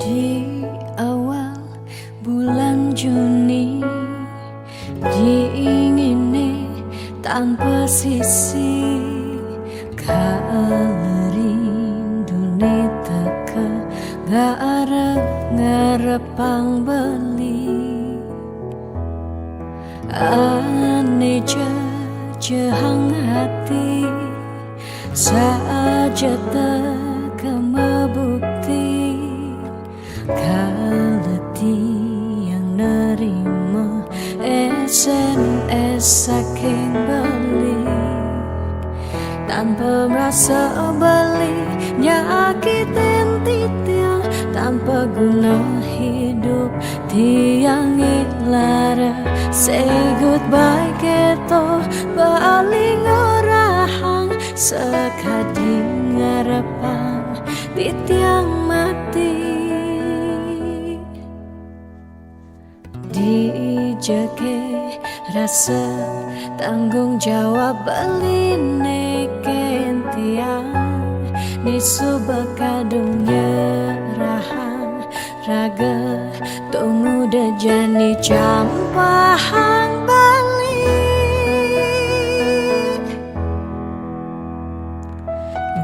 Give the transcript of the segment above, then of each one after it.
Di awal bulan Juni diingini tanpa sisi kalerindu teka ngarep-ngarepang beli ane jehang hati saja teka mebukti kaleti yang nerima SMS saking beli tanpa merasa beli nyakitin titiang tanpa guna hidup tiang ilara say goodbye keto baling orahang sekadi ngarepang titiang mati dijake rasa tanggung jawab beline kentiang nisubah kadung nyerahan raga tunggu dejani campahang balik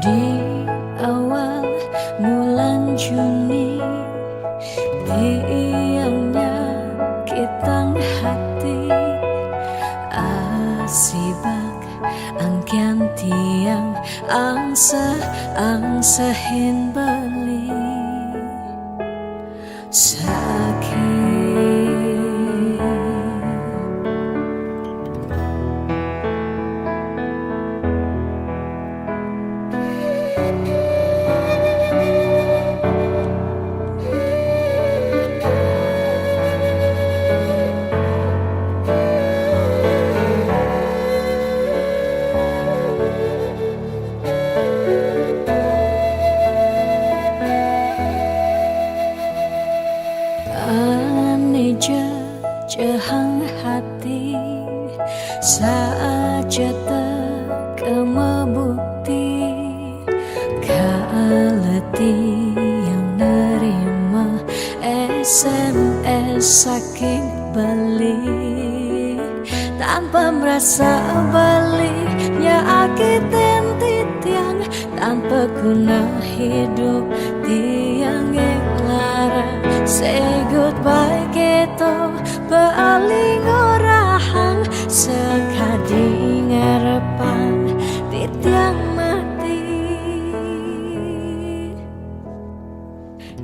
di awal bulan Juni tiangnya kitang hati asibak angkian tiang angsahin beli sakit jehang hati saja teka mebukti kaleti yang nerima SMS saking beli tanpa merasa beli nyakitin titiang tanpa guna hidup tiang lara say goodbye gitu baling orahang sekadi ngarepang titiang mati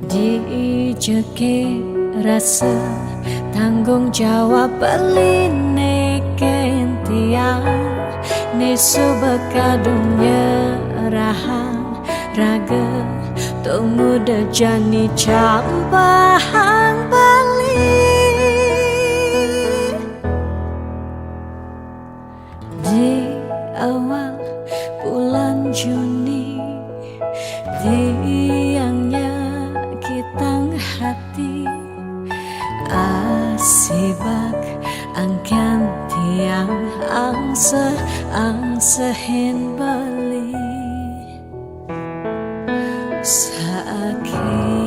dijeke rasa tanggung jawab beline kentiang nisubah kadung nyerahan raga tunggu dejani campahang balik di awal bulan Juni tiangnya kitang hati asibak angkian tiang angsahin beli sakit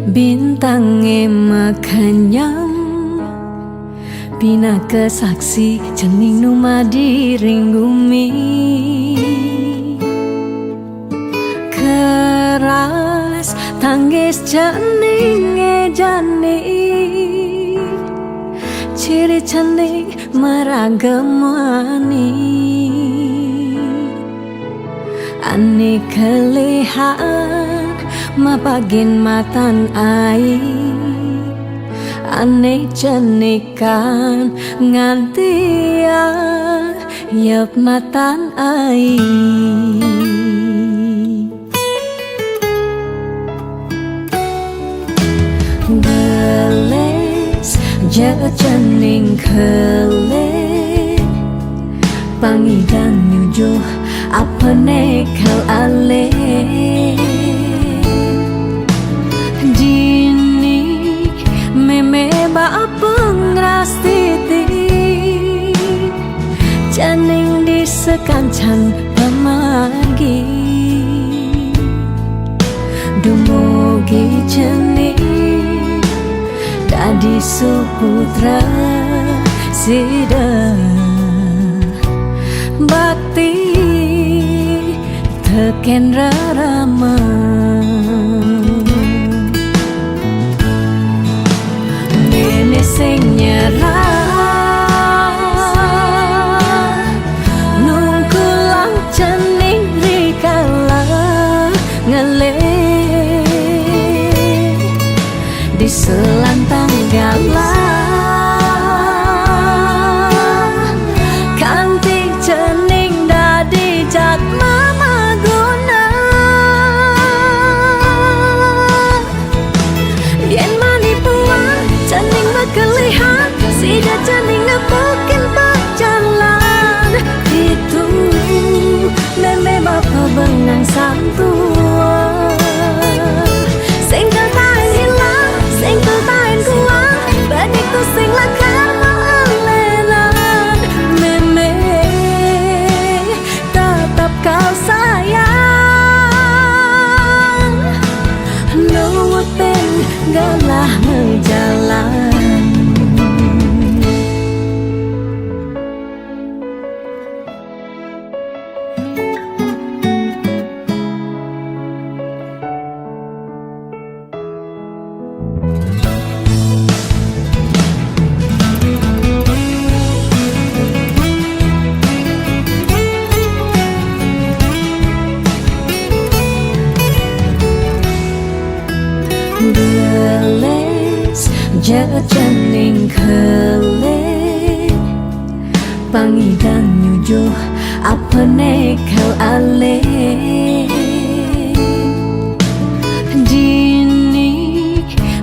bintangnya makanyam bina kesaksi cening numa diring bumi keras tanggis cening jani ciri cening meragamani ani kelihaan mapagin matan ai Ane jenikan nganti yep matan ai Geles jaga jening kele Pangidan nyujo apa nekal ale Dini meme ba pengrastiti Janing disekancan pamagi Dumugi jening dadi suputra sida Bakti teken rarama Nene sing nyerah Nungkulang jening rikala ngele Di selantang galah Sida janing nepokin berjalan Itu meme bapa bengang santua Sing tertain hilang, sing tertain kuang Baniku sing lakar maalelan Meme tetap kau sayang Nuwutin galah menjalan Geles jaga jening kele Pangidan nyujo apa nekal ale Dini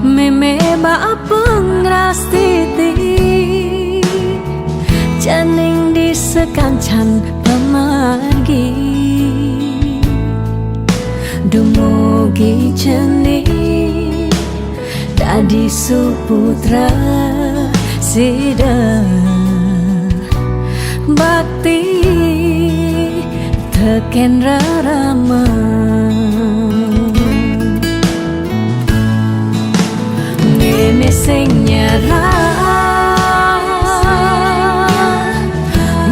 meme ba pengrastiti Janing disekancan pamagi Dumugi jening Dadi suputra sida Bakti teken rarama Nene sing nyerah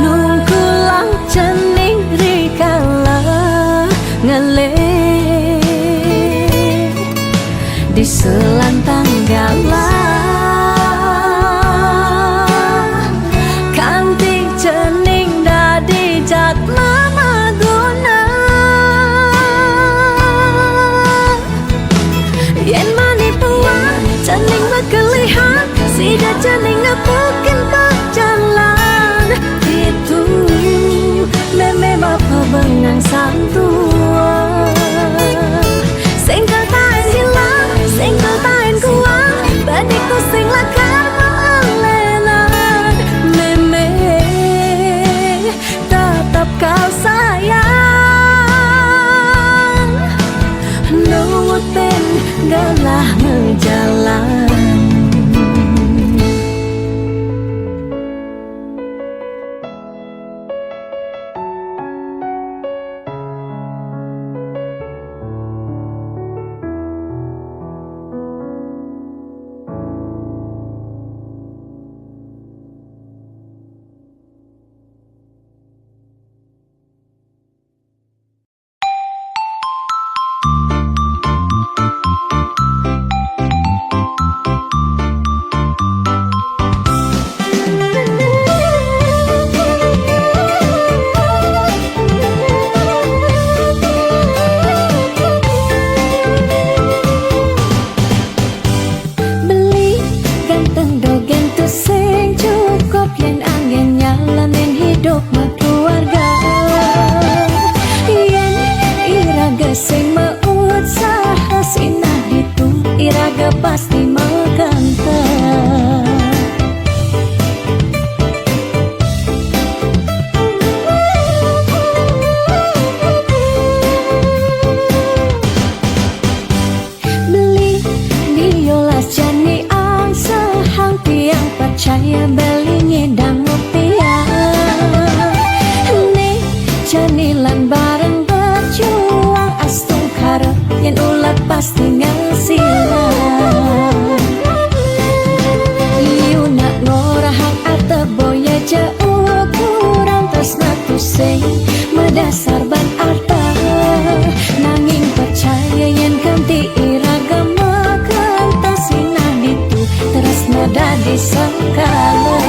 Nungkulang jening rikala ngele Di selantang galah Kanti jening dadi jat mama guna Yen mani puang jening berkelihat Sida jening nepokin berjalan Itu meme bapa bengang santua Sing tertain hilang Sing tertain kuang Baniku sing lakar maalelan Meme tetap kau sayang Nuwutin galah menjalan sing medasar ban arta nanging percaya yen kanthi iragama kantasina ditu tresna dadi sakala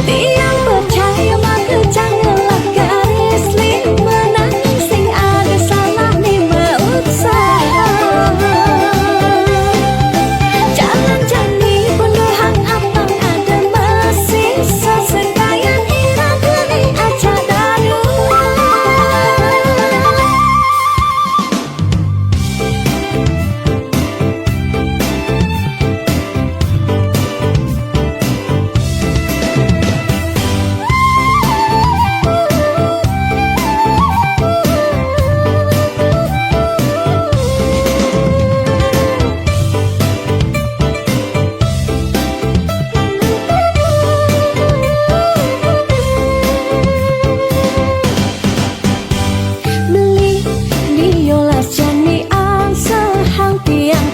tiang percaya maka janganlah garis lima nanging sing ada salah lima usaha jangan jani penuhan abang ada masih sesekayan iragani aja dadu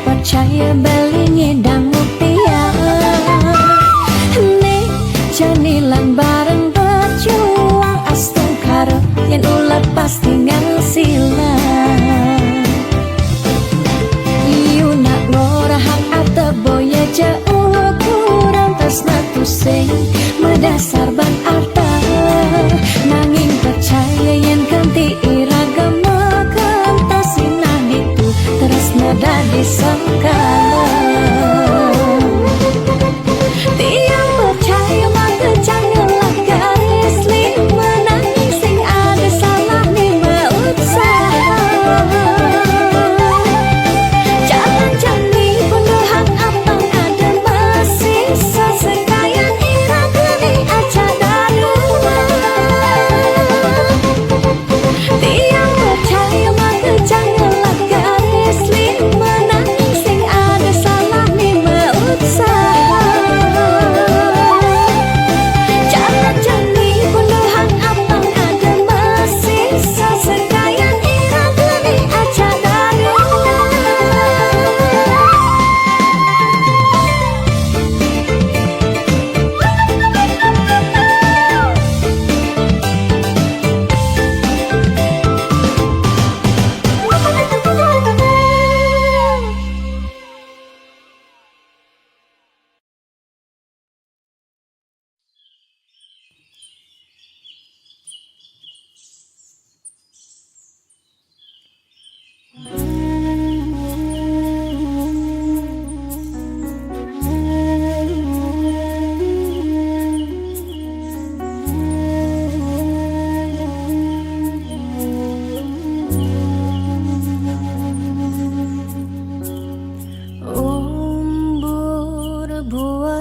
percaya belingi dan mutia nih janilan bareng berjuang astung karo yang ulat pasti ngasila iu nak ngorahang atau boya jauh kurang tasna tusing medasar ban arta nanging percaya yang kanti iragama kantasina ditu tresna dadi sakala tiang percaya maka janganlah garis lima nanging sing ada salah lima usaha jangan jani penuhan abang ada masih sesekayan iragani aja dadu tiang percaya maka janganlah garis lima nanging sing ada salah lima usaha jangan jani penuhan abang ada masih sesekayan iragani aja dadu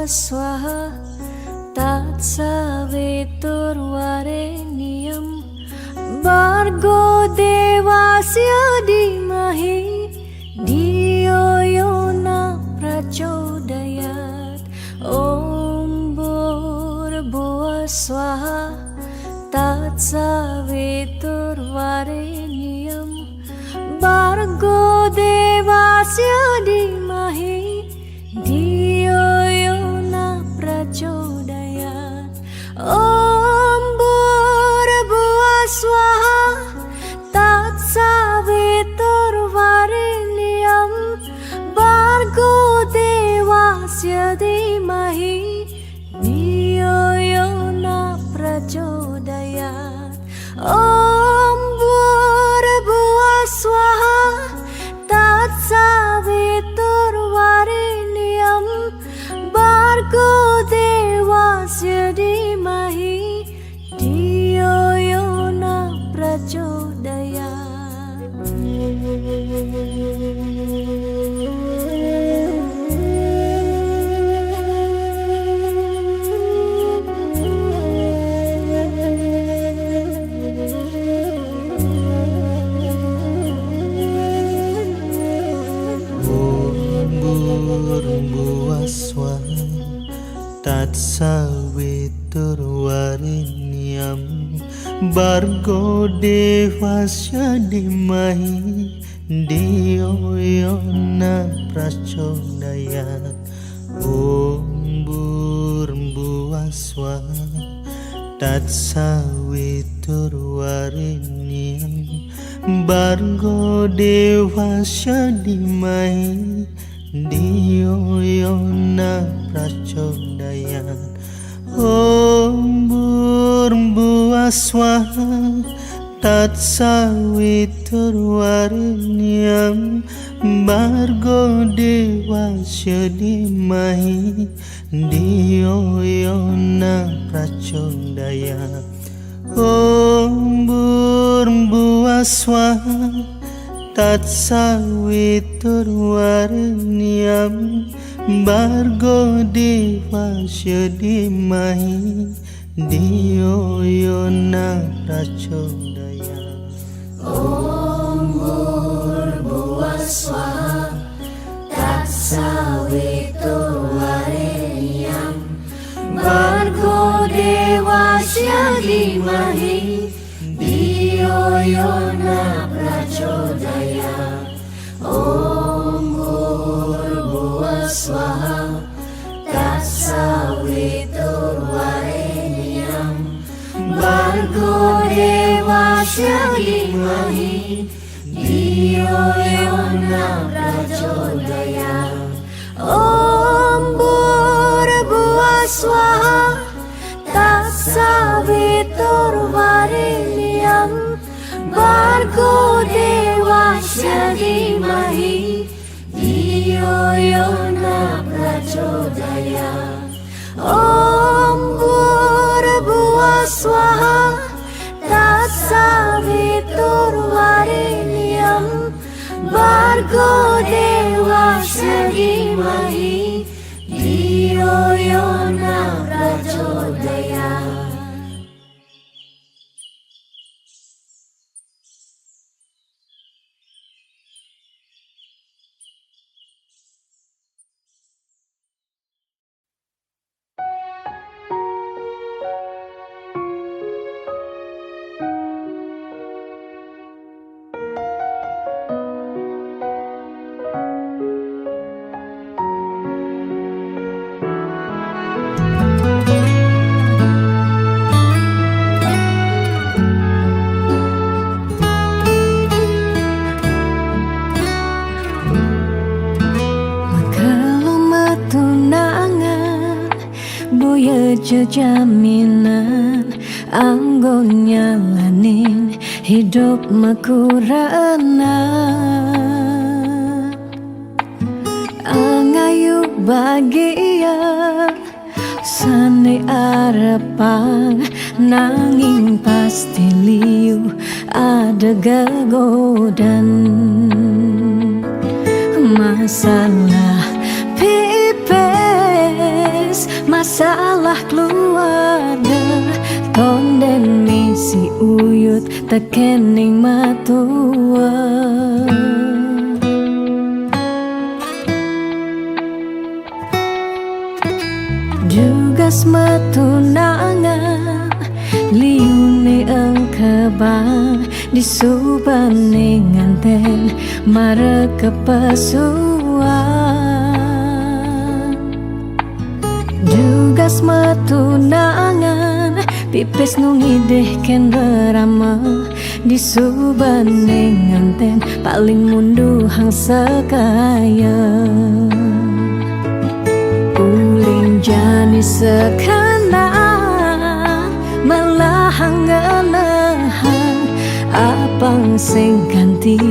swaha tat savitur varenyam bargo devasya dhimahi dhiyo yona prachodayat om bhurbhuva swaha tat savitur varenyam bargo devasya dhimahi dhiyo yona prachodayat om bhurbhuva swaha tat savitur varenyam bargo devasya dhimahi dhiyo yona prachodayat om bhurbhuva swaha tat savitur varenyam bargo devasya dhimahi dhiyo yona tat savitur varenyam bargo devasya dhimahi dhiyo yona prachodayat om bhurbhuva swaha tat sawitur warenyam bargo dewasa dimahi dioyona pracodayan om burbuaswaha tat sawitur warenyam bargo dewasa dimahi dioyona pracodayan om burbuaswaha tat sawitur warenyam bargo dewasa dimahi dioyona pracodayan Om burbuaswaha tat sawitur warenyam bargo dewasa dimahi dioyona pracodayan Om burbuaswaha tat sawitur warenyam bargo dewasa dimahi dioyona pracodayan Om burbuaswaha tat sawitur warenyam bargo dewasa dimahi dioyona pracodayan Om burbuaswaha tat sawitur warenyam bargo dewasa dimahi dioyona pracodayan jaminan anggo nyalanin hidup makurana angayu bahagia sane arepang nanging pasti liu ada gegodan masalah pipes masalah keluarga tonden misi uyut tekening matua jugas matunangan liune engkebang disubane nganten mare kepasuan jugas matunangan pipis nungideh ken rama disubane nganten paling mundu hang sekaya uling jani sekanang melahang ngenahan apang sing ganti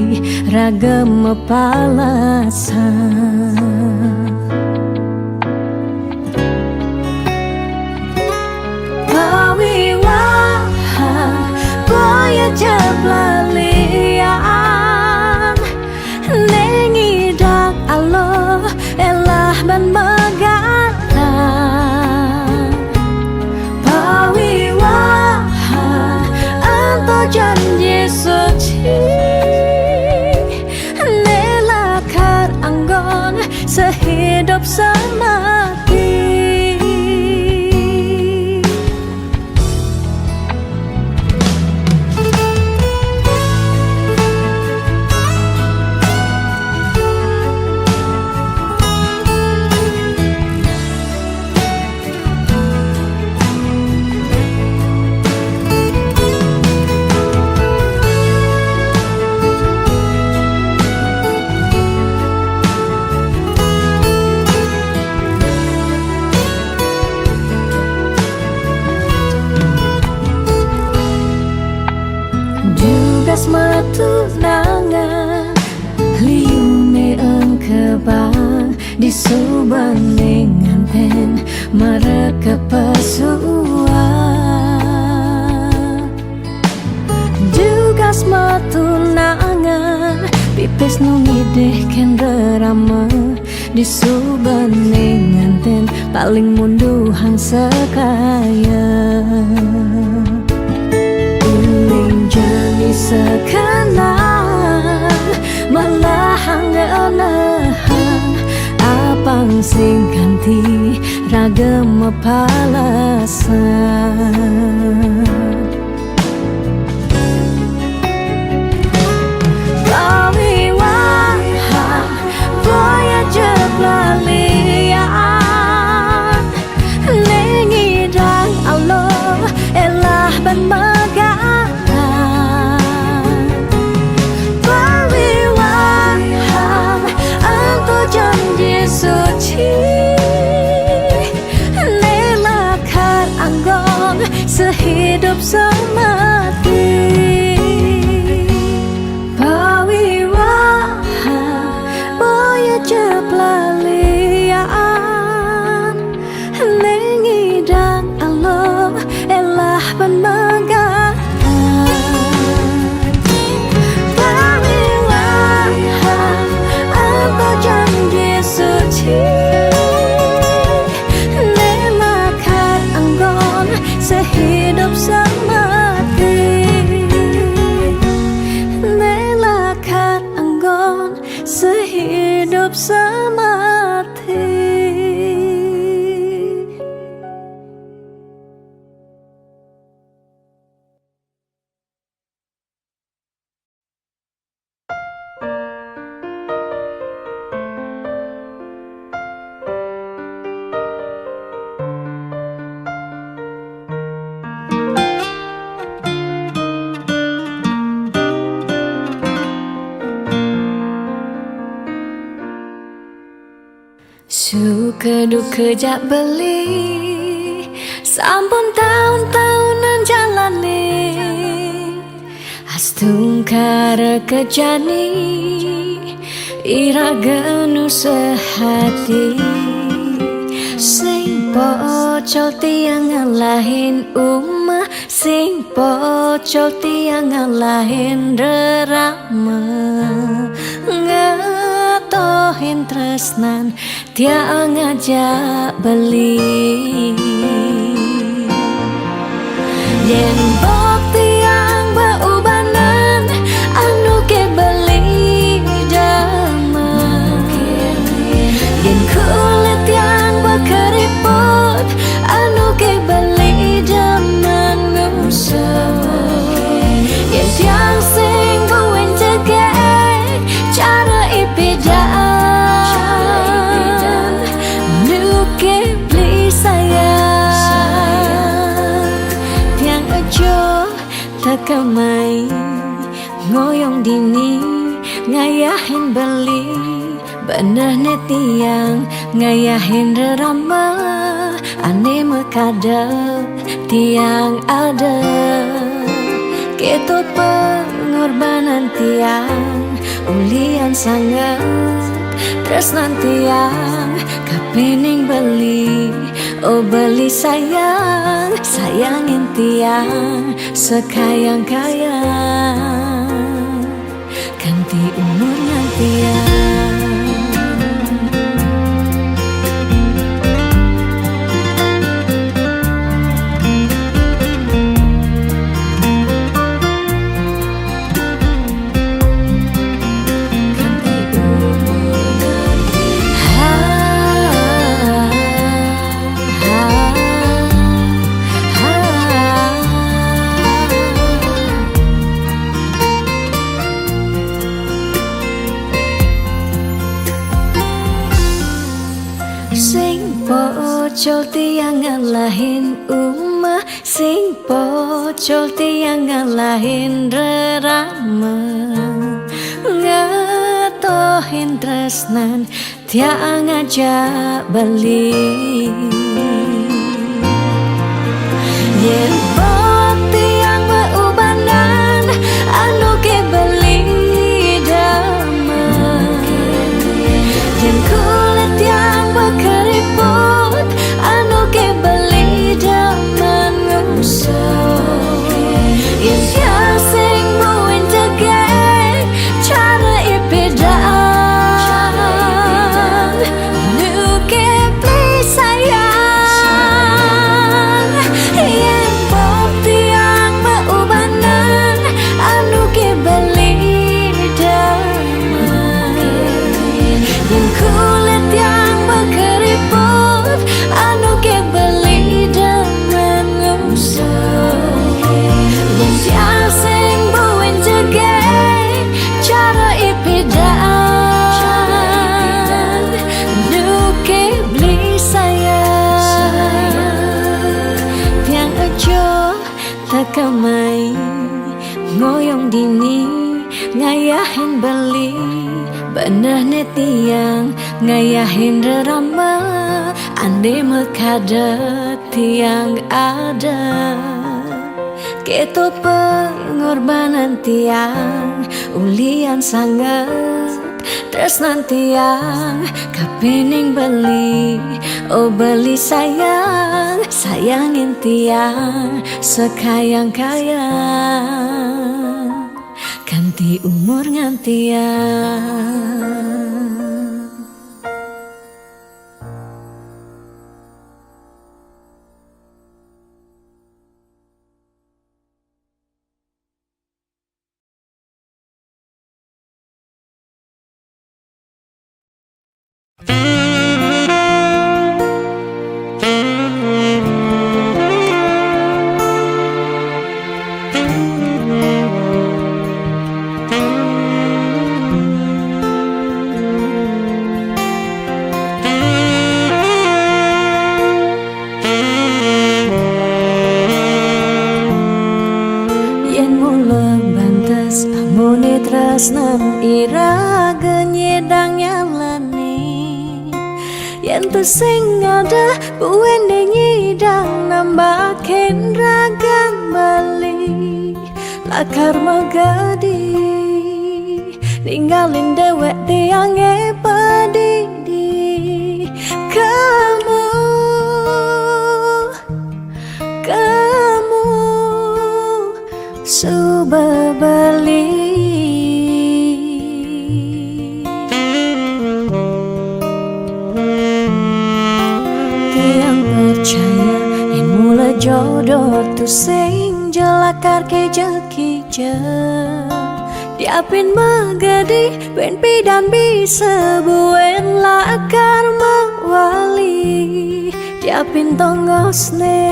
ragam palasan jablalian nengidak Allah elah ban magalan pawiwahan anto janji suci nelakar anggon sehingga Tugas matunangan liune engkebang di subaning nganten mereka pesua. Tugas matunangan pipis nungideh ken rerama di subaning nganten paling munduhan sekaya. Uling jani sekenang melahang ngelahang apang sing ganti ragam palasan. Sehidup semati pawiwahan boya jeplalian nengidang Allah elah penmegang pawiwahan apa janji suci sehidup semati nelakat anggon sehidup semati. Suka duka jak beli sampun tahun-tahunan jalani astungkara kejani iraganu sehati sing pocol tiang ngalahin umah sing pocol tiang ngalahin rerama ngatohin tresnan tiang ngajak beli yen bok tiang beubanan anu ke beli damai yen kulit tiang bekeriput anu ke beli zaman musuh yen tiang sing buin cegek cara ipidan takemai ngoyong dini ngayahin beli bener netiang ngayahin rerama ane mekadep tiang ada ketut pengorbanan tiang ulian sangat tresnan tiang kapening beli oh beli sayang sayangin tiang sekayang-kayang ganti umurnya tiang. Pocol tiang ngalahin umah sing pocol tiang ngalahin rerama ngatohin tresnan tiang ngajak beli yen bok tiang beubanan anu ke kamai ngoyong dini ngayahin beli bener netiang ngayahin rerama ande mekadat tiang ada keto pengorbanan tiang ulian sangat tresnan tiang kapening beli oh beli sayang sayangin tiang sekayang-kayang ganti umur ngantian. Tresnan iraga nyedang nyalani yen tu sing ada buende nyidang nambahin ragan bali lakar magadi ninggalin dewek tiang padidi kamu suba bali percaya yang mula jodoh tu sing jelakar ke jeki je diapin magadi ben pidan bisa buen lakar mawali diapin tongos ne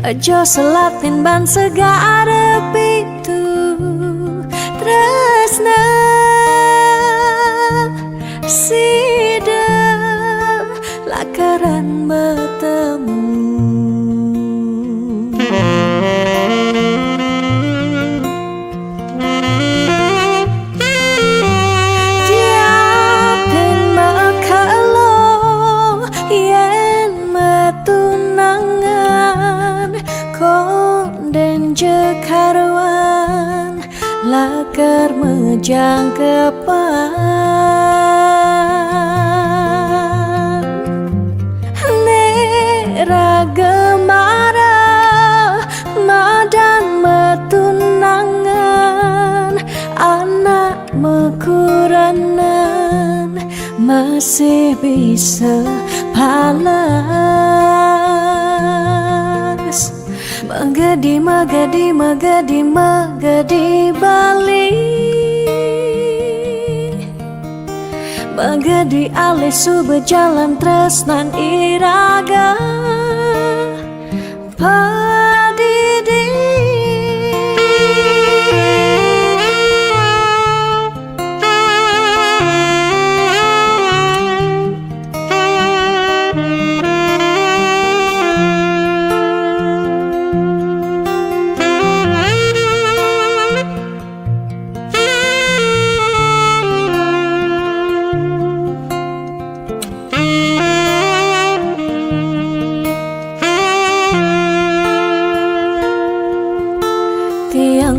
aja selatin ban segara pitu tresna sidang lakaran bertemu diapin makalo yen metunangan konden jekaruan lakar mejang kepan ragemara madan metunangan anak mekuranan masih bisa palas magadi balik magadi alih su berjalan tresnan iraga padidi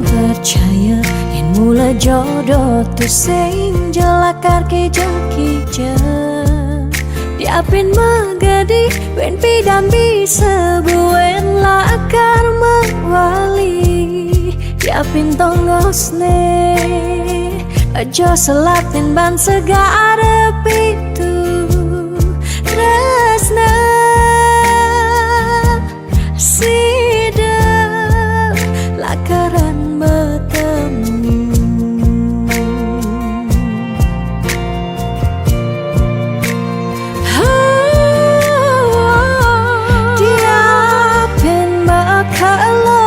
percaya yang mula jodoh tu sing jelakar ke jeki je diapin magadi ben pidan bisa buen lakar mawali diapin tongos ne aja selatin ban segara pitu tresna sidang lakaran bertemu diapin makalo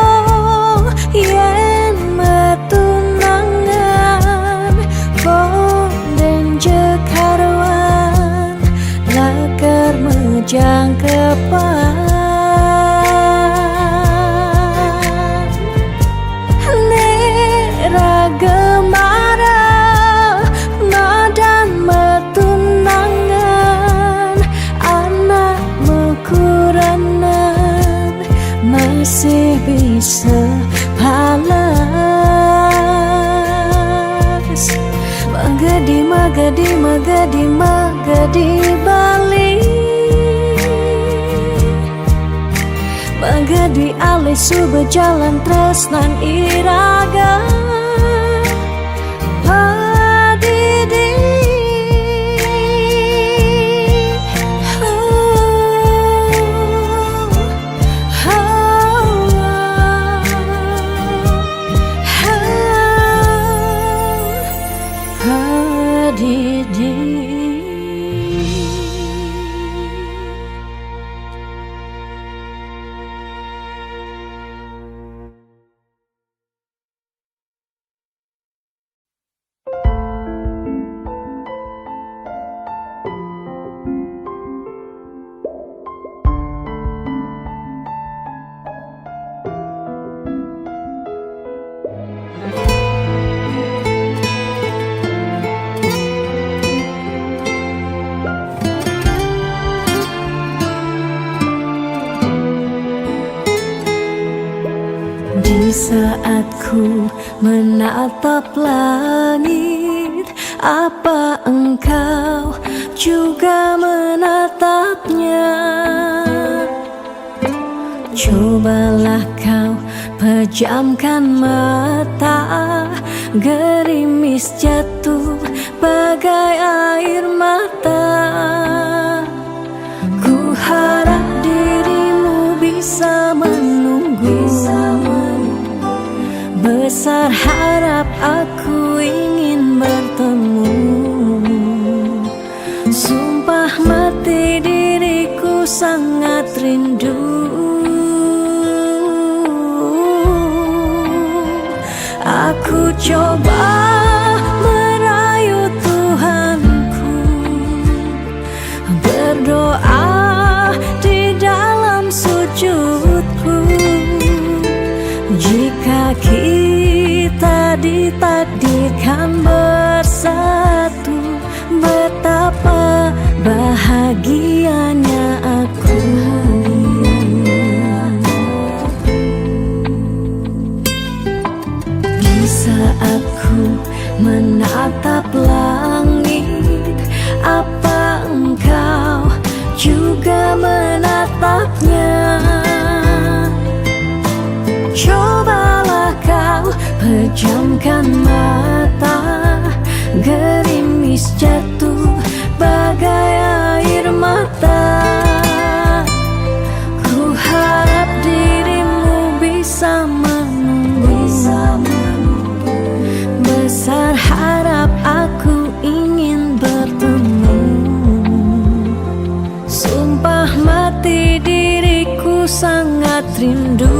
yen metunangan konden jekaruan lakar mejang kepan bisa balas. Magadi, magadi, magadi, magadi Bali. Magadi alih suba jalan tresnan iraga. Padidi di saat ku menatap langit, apa engkau juga menatapnya? Cobalah kau pejamkan mata, gerimis jatuh bagai air mata. Ku harap dirimu bisa menunggu. Besar harap aku ingin bertemu. Sumpah mati diriku sangat rindu. Aku coba merayu Tuhanku, berdoa di dalam sujudku. Jika kita ditakdirkan bersatu, betapa bahagianya aku. Di saat ku menatap langit, apa engkau juga menatapnya? Cobalah kau pejamkan mata, gerimis jatuh bagai air mata. Ku harap dirimu bisa menunggu. Besar harap aku ingin bertemu. Sumpah mati diriku sangat rindu.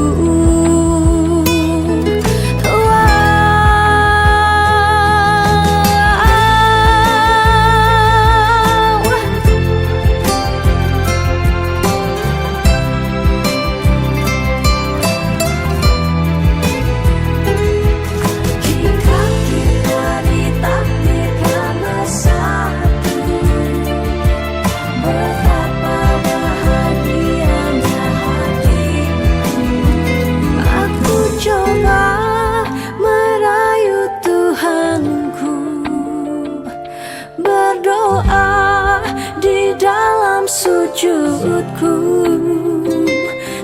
Sujudku,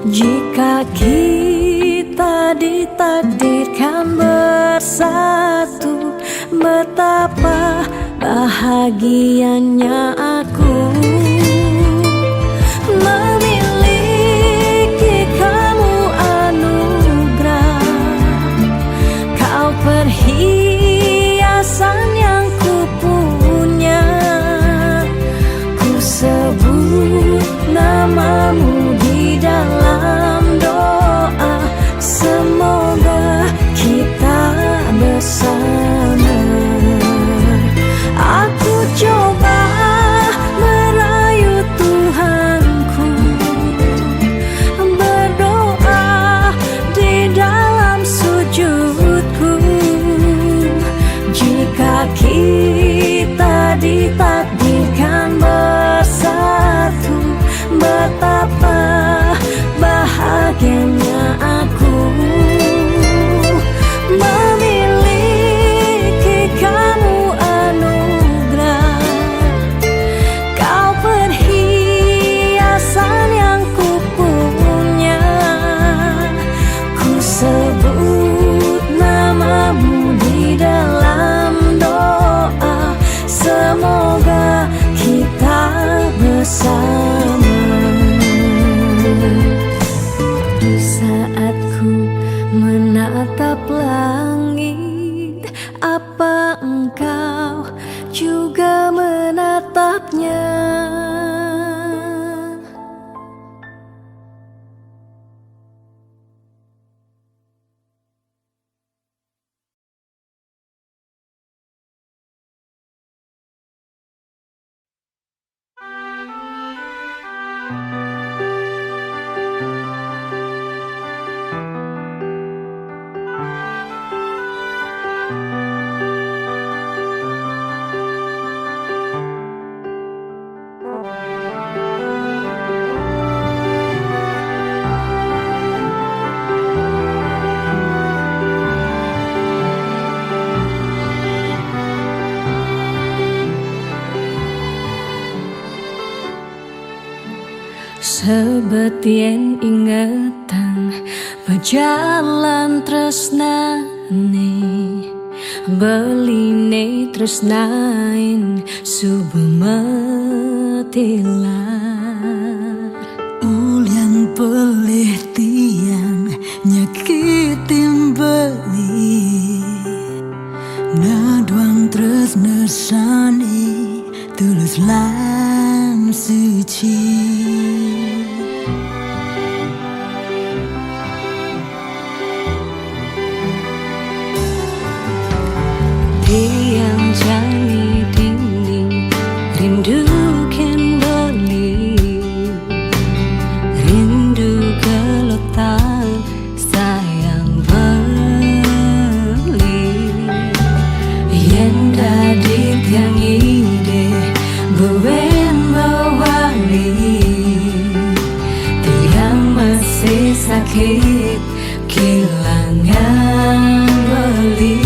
jika kita ditakdirkan bersatu, betapa bahagianya aku. Memiliki kamu anugerah, kau perhiasan yang ku punya. Ku sebut namamu di dalam doa, semoga kita bersama. Aku coba merayu Tuhanku, berdoa di dalam sujudku. Jika kita ditakdirkan bersatu, betapa bahagianya aku. Sebetien ingatan berjalan tresnane beline tresnain subemetilar Ulian pelih tiang nyakitin beli Naduang tresna sani tulus lan suci Tiang jani dinding rindu ken beli rindu gelotan sayang beli yen dadi tiang ide bewen mewali tiang masih sakit kehilangan beli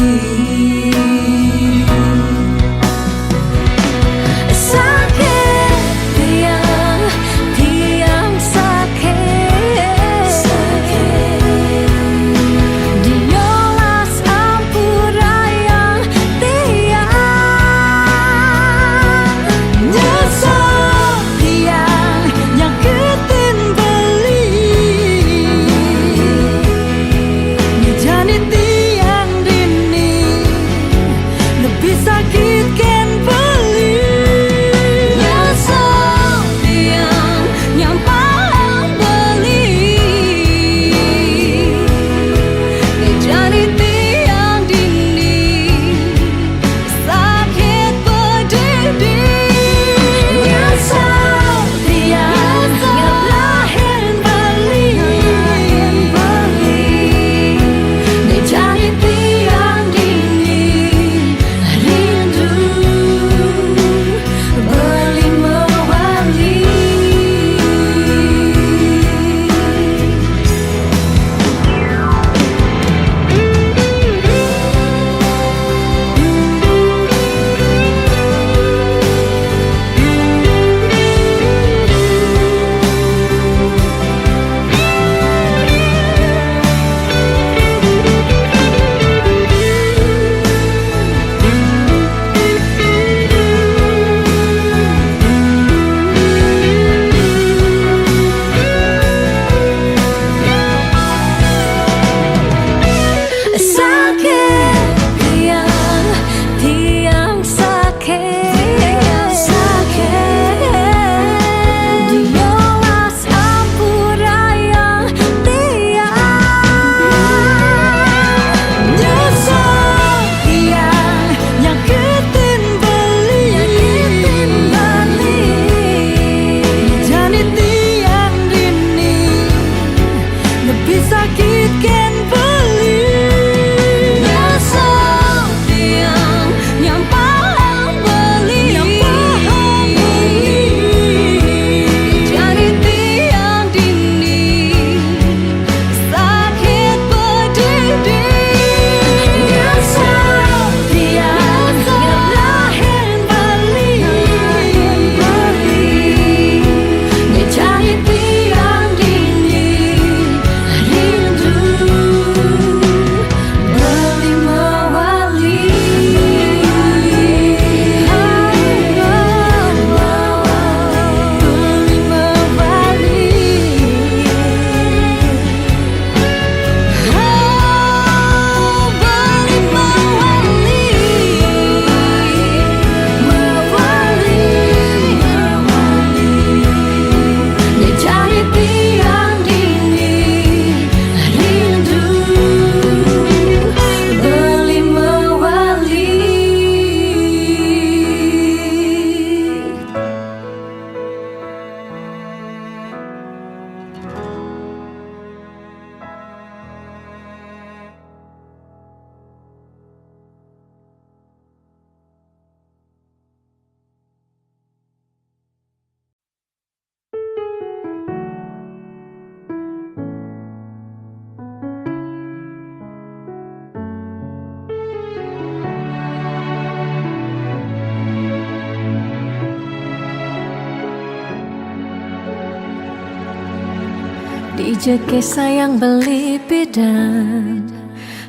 Dijeke sayang beli bidan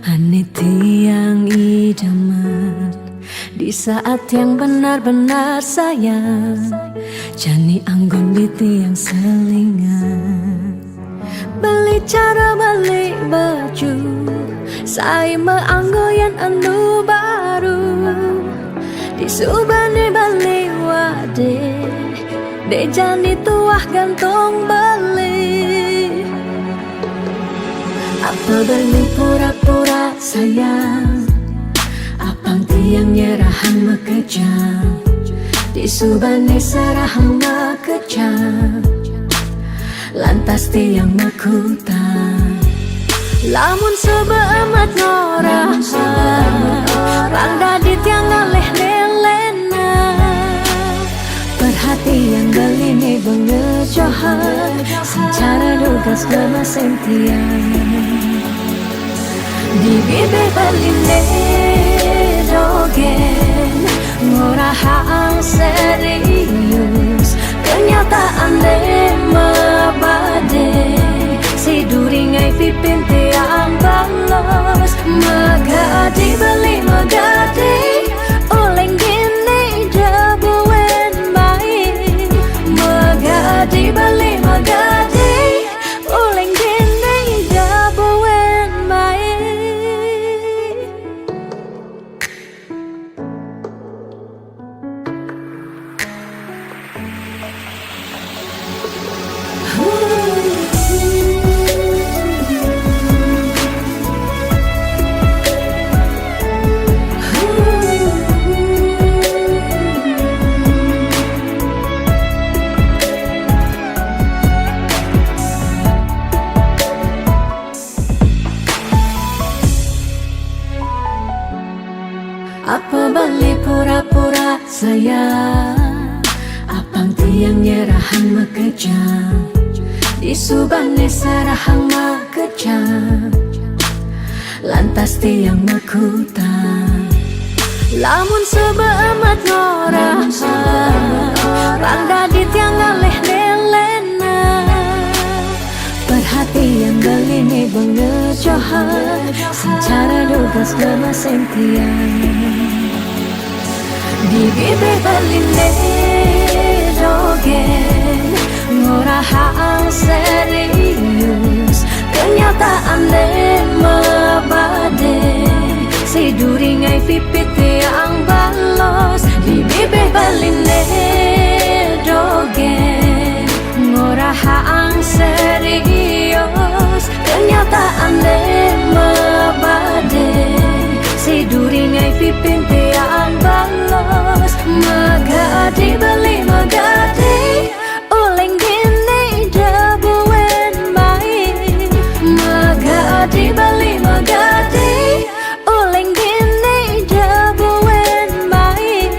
Ane tiang idaman di saat yang benar-benar sayang Jani anggon di tiang selingan Beli cara beli baju Saya meanggoyan anu baru Disubani beli wade De jani tuah gantung beli Apa beli pura-pura sayang Apang tiang nyerahan mekejam Disubani serahang mekejam Lantas tiang mekutang Lamun sebeamat norahan Rang dadi tiang ngaleh nelena Perhatian belini bengejohan Secara lugas ngemaseng tiang Di bibir beline dogen Ngurahang serius Kenyataan mabade Si duringai pipin tiang balos Magadi beli magadi Oleng gini jabuen baik Magadi beli magadi Oleng gini jabuen baik Apa beli pura-pura sayang Apang tiang nyerahan mekejam Disubani serahang mekejam Lantas tiang mekutang Lamun sebeamat norahan Rang dadi tiang ngaleh nelena Perhatian belini bengejohan Secara lugas ngemaseng tiang Di bibir beline dogen Ngurahang serius Kenyataan mabade Si duringai pipit tiang balos Di bibir beline dogen Ngurahang serius Kenyataan mabade Si duringai pipin tiang balos Magadi beli magadi Oleng gini jabuen baik Magadi beli magadi Oleng gini jabuen baik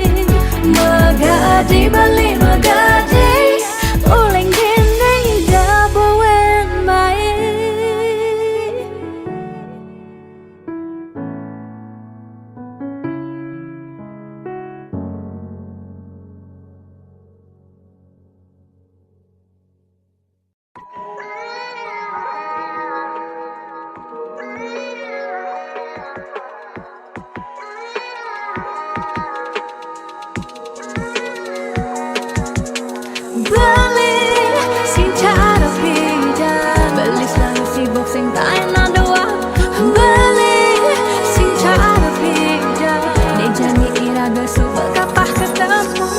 Magadi beli magadi Oleng gini jabuen baik Beli sing cara beda Beli selalu sibuk sing tak enak doang Beli sing cara beda Dia janji iraga subak kapah ketemu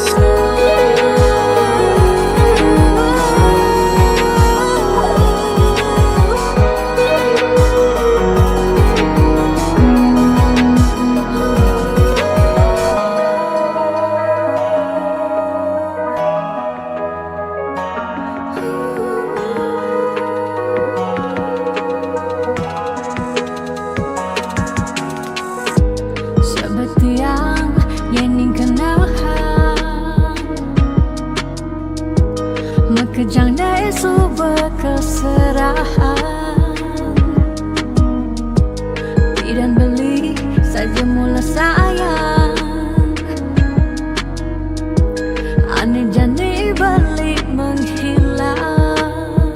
Sebetiang yening kenahan Mekejang dae subak keserahan Tidak beli saja mula sayang Aneh jani balik menghilang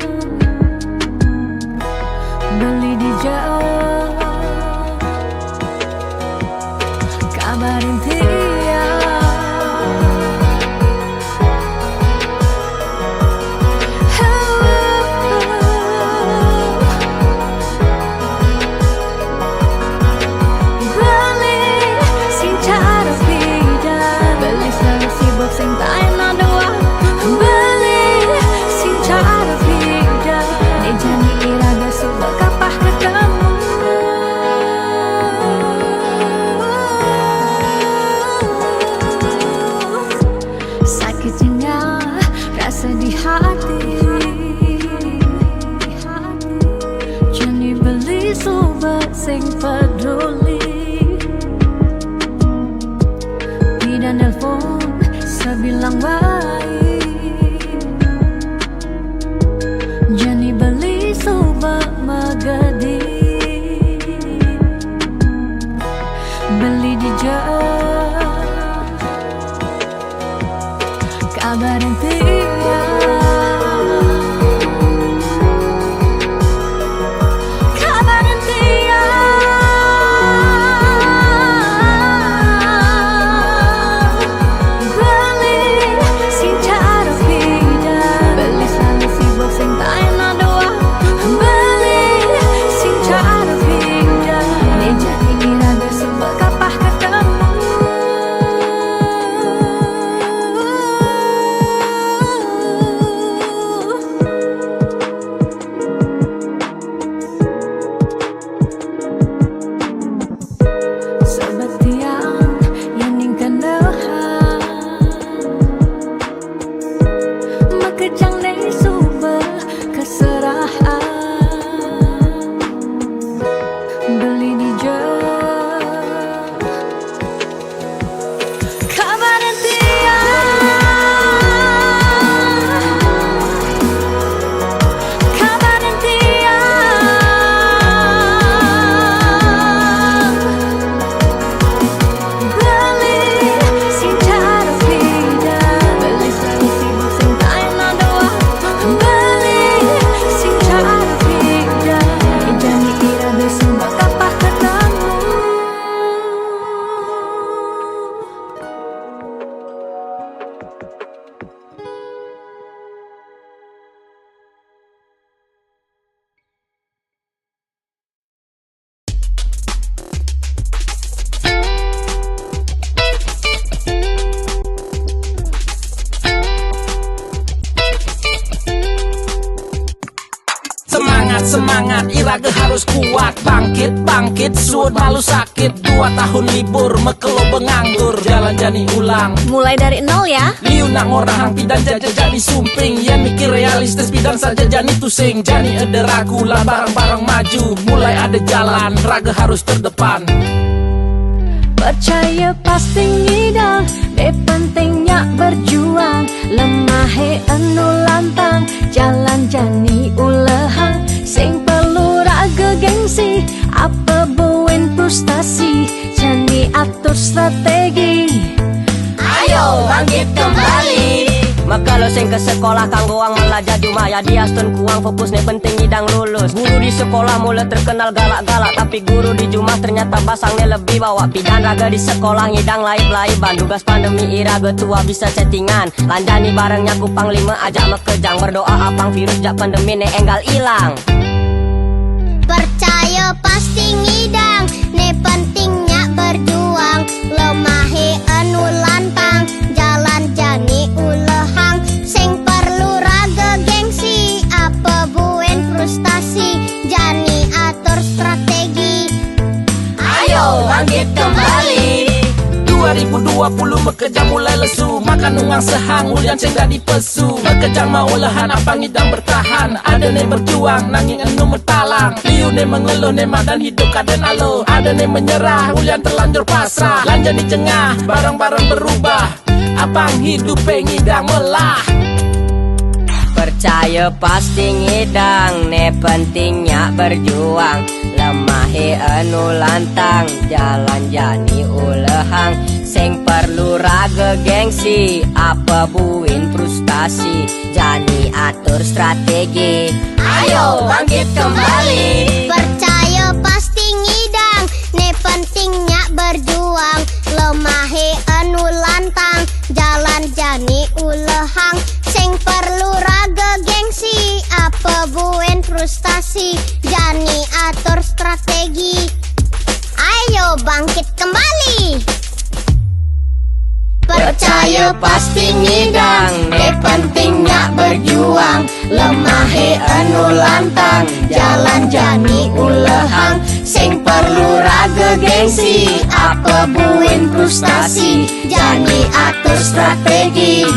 sing peduli. Tidak nelpon sebilang baik, Jani beli soba magadi, beli di jauh kabar tiada. Semangat, Iraga harus kuat. Bangkit, suut malu sakit. 2 tahun libur, mekelo benganggur. Jalan jani ulang, Mulai dari nol ya. liu nak ngorang hang pidan jaja jani sumping. Yan mikir realistis pidan saja jani tusing. Jani ada ragu lah barang-barang maju. Mulai ada jalan, raga harus terdepan. Percaya pasti ngidang, pentingnya berjuang. Lemah anu lantang, jalan jani ulehang. Sing perlu raga gengsi, apa buin frustasi. Jani atur strategi, Ayo bangkit kembali. Maka lo sing ke sekolah kanggo ang belajar cuma ya dia stun kuang fokus nih penting idang lulus. Guru di sekolah mulai terkenal galak-galak, tapi guru di Jumat ternyata basangnya lebih bawa pidan. Raga di sekolah ngidang laib-laiban, tugas pandemi iraga tua bisa chattingan. Landani barengnya kupang 5 ajak mekejang, berdoa apang virus jak pandemi ne enggal ilang. Percaya pasti ngidang, ne pentingnya berjuang. Lemahe anu lantang, jalan jani ulehang. Sing perlu raga gengsi, apa buen frustasi. Jani atur strategi, Ayo bangkit kembali. 2020 mekejang mulai lesu, makan uang sehang ulian cengga di pesu. Mekejang mau lahan apa ngidang bertahan, ada ne berjuang nanging enu metalang. Liu ne mengeluh ne madan hidup kaden alo, ada ne menyerah ulian terlanjur pasrah. Lanjut di cengah barang-barang berubah, apang hidup ngidang melah. Percaya pasti ngidang, ne pentingnya berjuang. Lemahe anu lantang, jalan jani ulehang. Sing perlu raga gengsi, apa buin frustasi. Jani atur strategi, ayo bangkit kembali. percaya pasti ngidang, ne pentingnya berjuang. Lemahe anu lantang, jalan jani ulehang. Sing perlu raga gengsi, apa buen frustasi. Jani atur strategi, ayo bangkit kembali. Percaya pasti ngidang, ne pentingnya berjuang. Lemahe anu lantang, jalan jani ulehang. Sing perlu raga gengsi, apa buin frustasi. Jani atur strategi,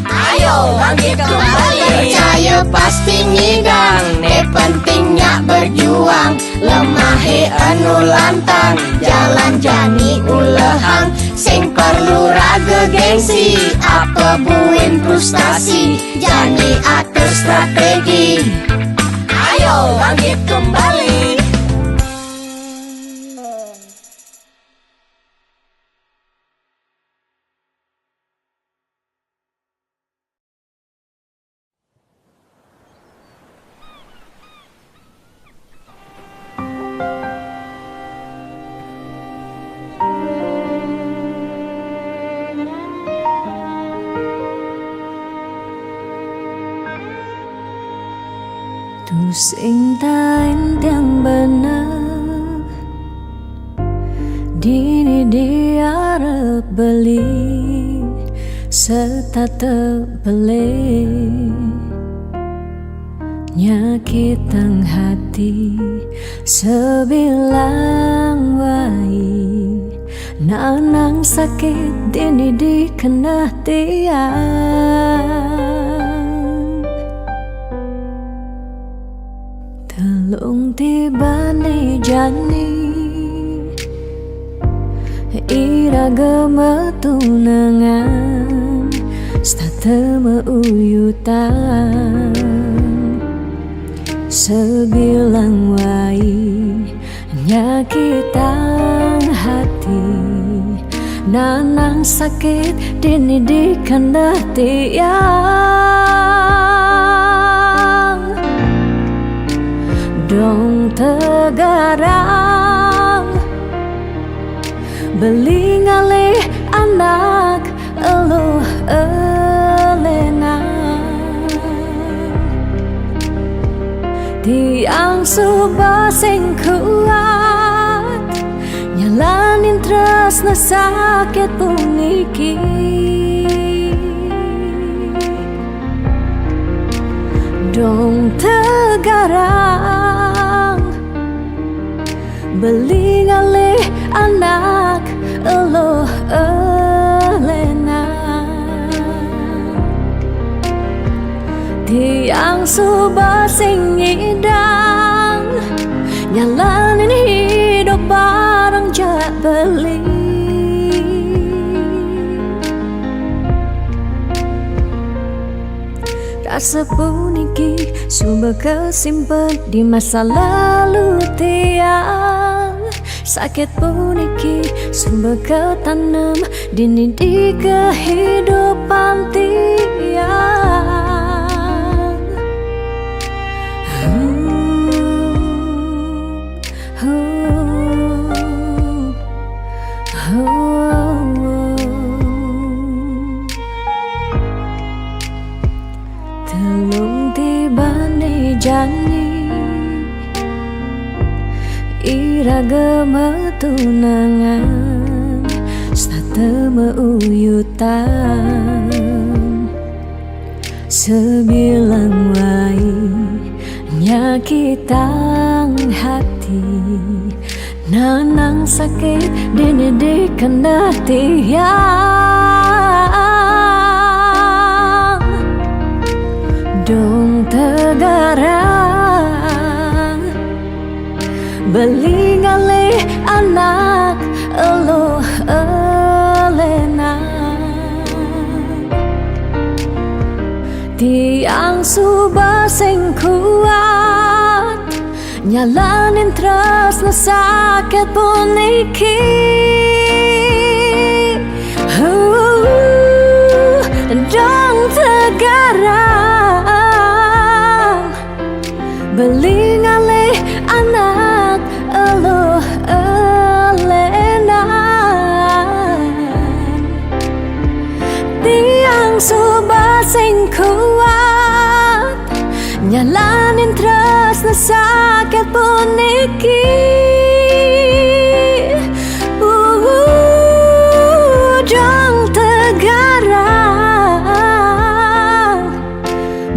ayo bangkit kembali. Percaya pasti ngidang, ne pentingnya berjuang. Lemahe anu anu lantang, jalan jani ulehang, sing perlu raga gengsi, apa buin frustasi, jani atur strategi. Ayo bangkit kembali. Tu sing tain tiang bener, dini diarep beli, serta terbeli, nyakitang hati sebilang wai, nanang sakit dini dikena tiang. Telung tiba nih jani, iraga metunangan, stata meuyutan, sebilang wai, nyakitang hati, nanang sakit dini dikena tiang. Dong tegarang, beli ngalih anak eluh elena, tiang subah sing kuat, nyalanin tresna sakit puniki. Dong tegarang, beli ngalih anak eluh elena, tiang subah sing ngidang, nyalanin hidup bareng jak beli. Rasa puniki sumber kesimpan di masa lalu tiang, sakit puniki sumber ketanam dini di kehidupan tiang. Telung tiba nih jani, iraga metunangan, stata meuyutan, sebilang wai, nyakitang hati, nanang sakit dini dikena tiang. Dong tegarang, beli ngalih anak eluh elena, tiang subah sing kuat, nyalanin tresna sakit puniki. Dong tegarang, beli ngalih anak eluh elena, tiang subah sing kuat, nyalanin tresna sakit puniki. Dong tegarang,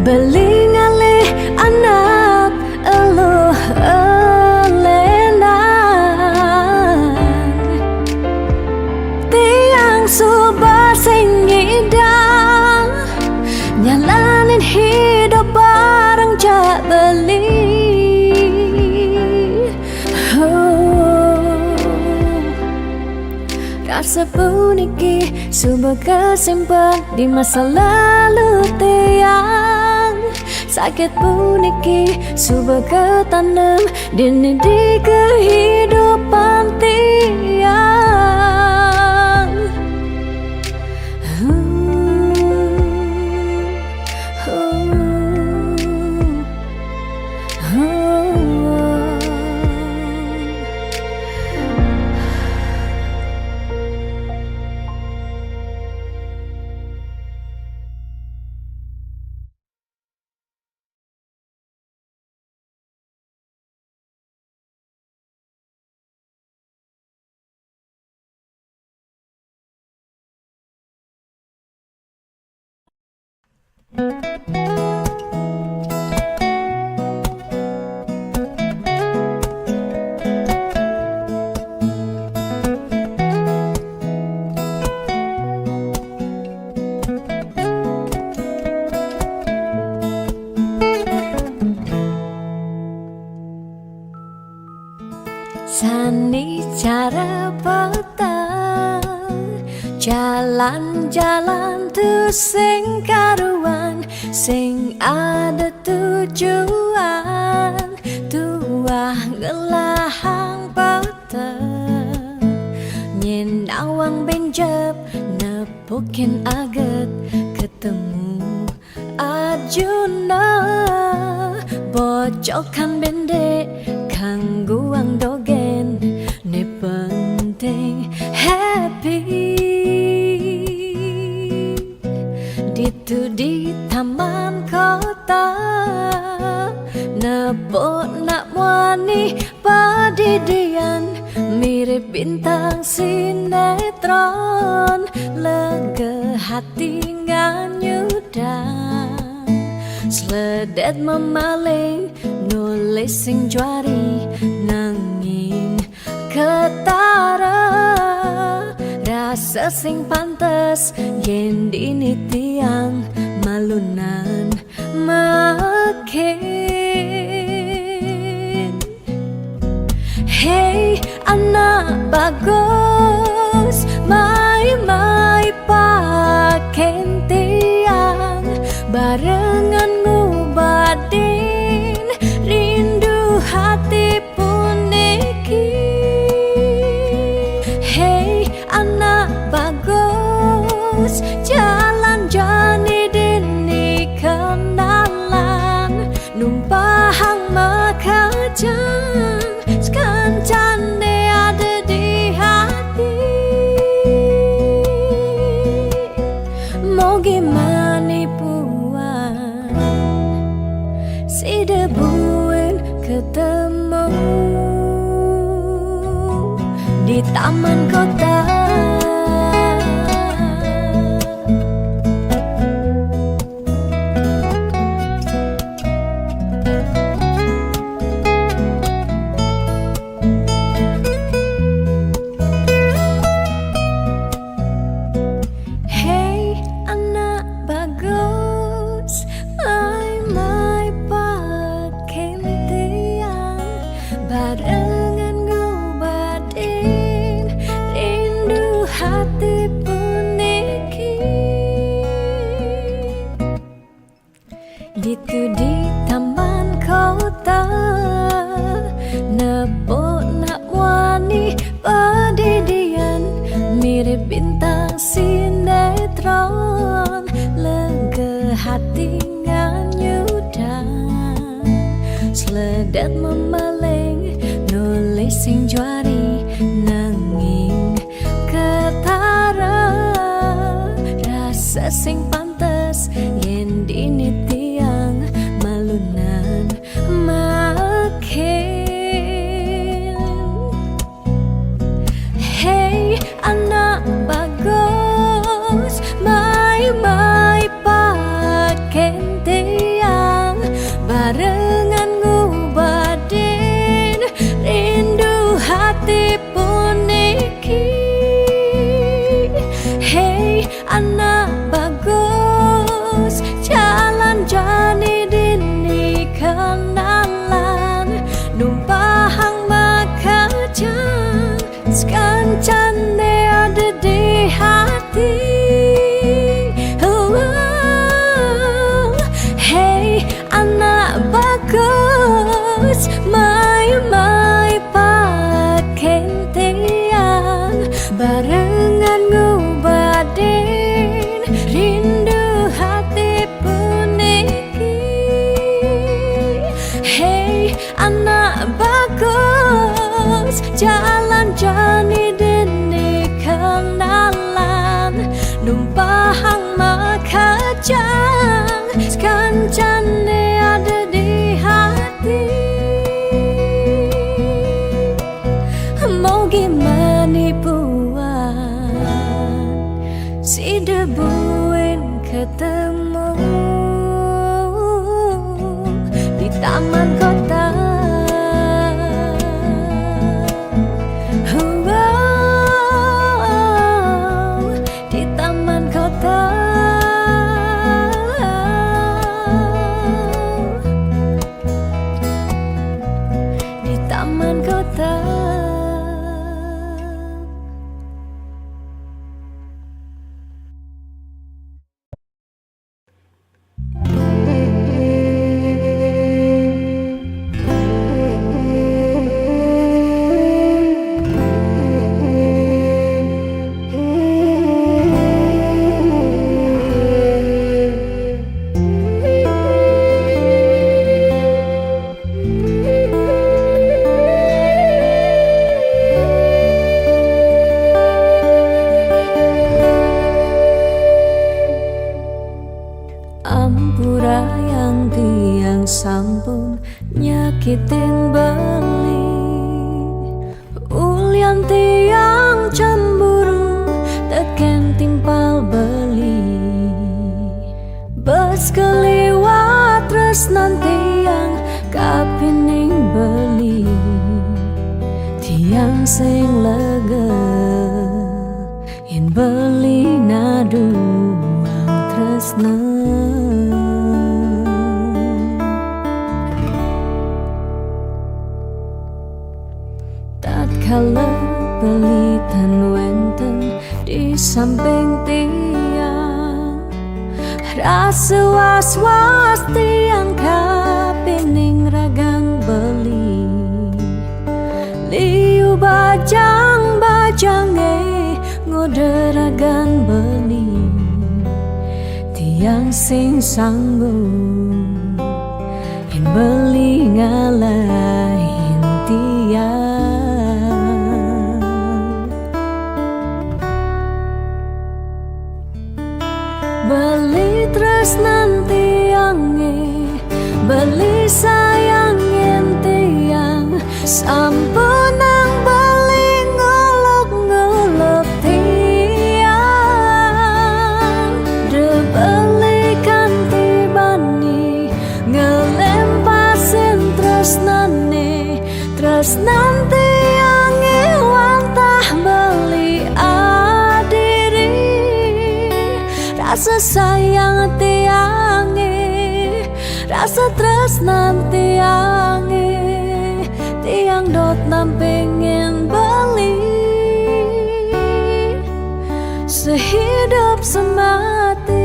beli ngalih anak eluh elena, tiang subah sing ngidang, nyalanin hidup bareng jak beli. Parsepuniki subuh kesimpan di masa lalu tiang. Sakit puniki subuh ketanam dini di kehidupan tiang. Sani cara petang jalan-jalan tu sing karuan, sing ada tujuan, tuah ngelahang petang nyen awang benjep nepukin aget ketemu Arjuna bocokan bendek kangguang dogen ne penting happy ditu di taman kota nepok nak wani padidian mirip bintang sinetron lega hati nganyudan sledet memaling nulis sing juari nanging ketara rasa sing pantes yen dini tiang malunan makin. Hey anak bagus mai paken tiang barengan ngubadin rindu hati puniki. Hey anak bagus jalan jani dini kenalan numpahang makajang sekancane ada di hati. Mau gimana puan si debuin ketemu di taman kota. Hey anak bagus mai paken tiang barengan ngobadin rindu hati puniki. Ditu di taman kota nepok nak wani padidian mirip bintang sinetron lega hati nganyudan sledet memaling nulis sing juari nanging ketara rasa sing pantes yen dini tiang malunan makin. Hey anak bagus mai paken tiang barengan ngubadin rindu hati anak bagus jalan jani dene kenalan numpahang makajang kancane ada di hati. Mau gimana puan si debuin ketemu di taman kota. Wow, di taman kota. Di taman kota. Ampura yang tiang sampun nyakitin beli, ulian tiang cemburu teken timpal beli. Bes keliwat terus nanti yang kapining beli, tiang sing lega yen beli naduang tresna. Tatkala pelitan wenten di samping tiang, rasa was-was tiang kapining ragang beli. Liu bajang-bajange ngoderagan beli, tiang sing sanggup yen beli ngalahin tiang. Beli tresnan tiange, beli sayangin tiang, sampun nang beli ngolok-ngolok tiang. De beli kanti bani ngelempasin tresnane, tresnan tiange wantah beli adiri. Rasa sayang tiange, rasa tresnan tiange, tiang dot nampingin beli sehidup semati.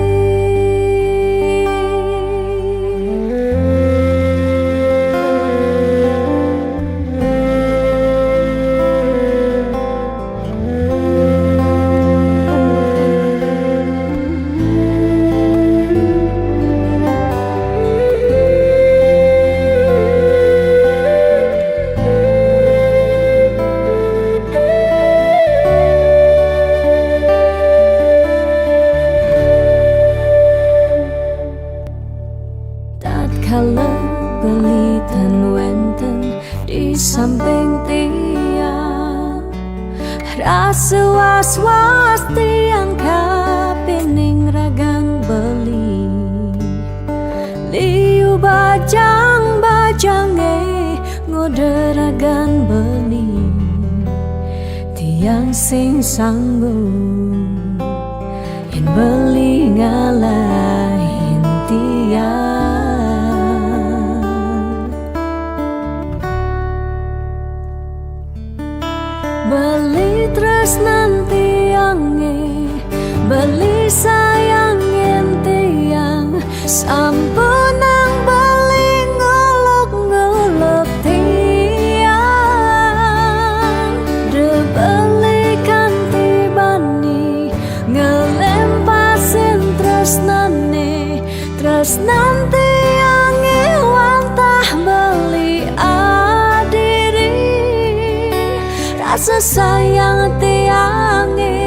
Tatkala pelitan wenten di samping tiang, rasa was-was tiang kapining ragang beli. Liu bajang-bajange ngoderagan beli, tiang sing sanggup yen beli ngalahin tiang. Beli tresnan tiange, beli sayangin tiang, sampun nang beli ngolok-ngolok tiang. De beli kanti bani ngelempasin tresnane, tresnan tiange wantah beli rasa sayang tiange,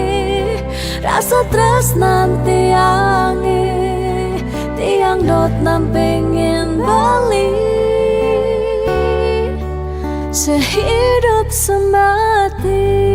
rasa tresnan tiange, tiang dot nam pengen balik sehidup semati.